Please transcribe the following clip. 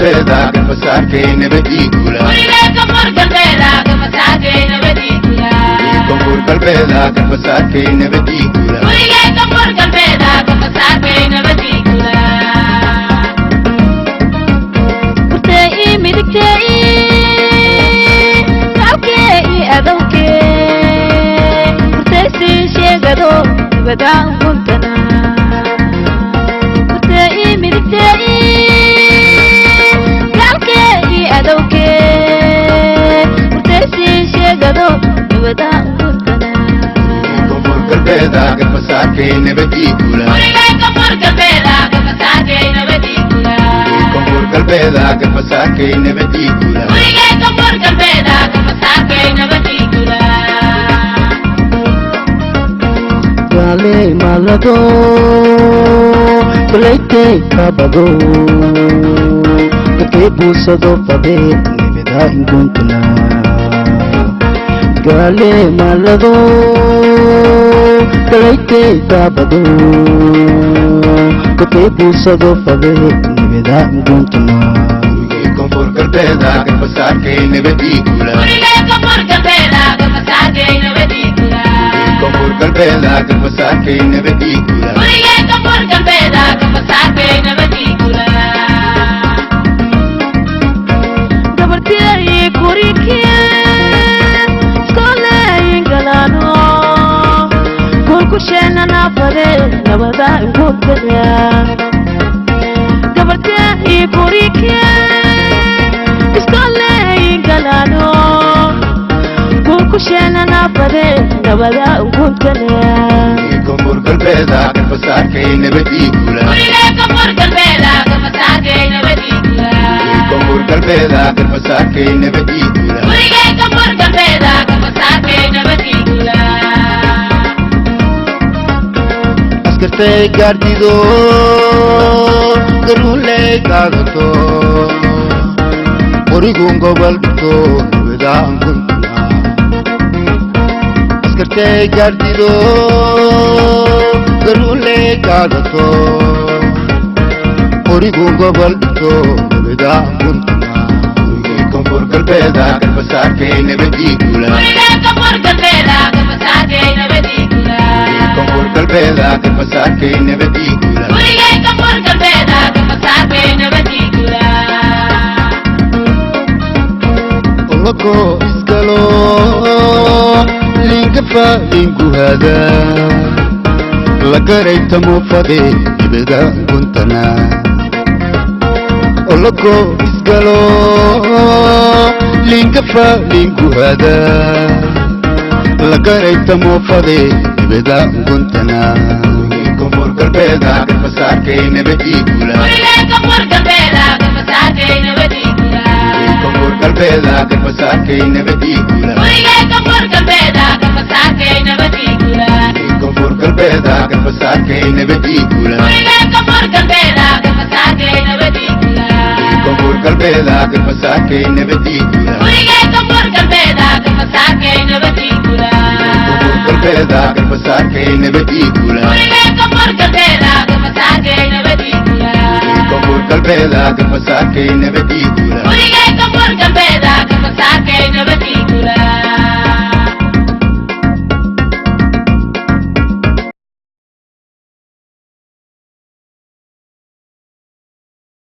galbeeda garbasaarkay nabadiigula koonfur galbeeda garbasaarkay nabadiigula garbasaarkay nabadiigula koonfur galbeeda garbasaarkay nabadiigula gale malado balete kabado ke busado pade nibida inguntuna gale malado balete kabado ke busado pade nibida inguntuna koonfur galbeeda garbasaarkay nabadiigula koonfur galbeeda garbasaarkay nabadiigula koonfur galbeeda garbasaarkay nabadiigula koonfur galbeeda garbasaarkay nabadiigula askartay gaardido garule gaadato qorigun gobol dhigto nabadaan kuntuna askartay gaardido garule gaadato qorigun gobol dhigto nabadaan kuntuna koonfur galbeeda garbasaarkay nabadiigula koonfur galbeeda garbasaarkay nabadiigula olako iskalo lingafa linguhada lagaraytamo fade nibida guntana olako iskalo lingafa linguhada lagaraytamo fade nibida guntana koonfur galbeeda garbasaarkay nabadiigula koonfur galbeeda garbasaarkay nabadiigula koonfur galbeeda garbasaarkay nabadiigula olako koonfur galbeeda garbasaarkay nabadiigula galbeeda garbasaarkay nabadiigula koonfur galbeeda garbasaarkay nabadiigula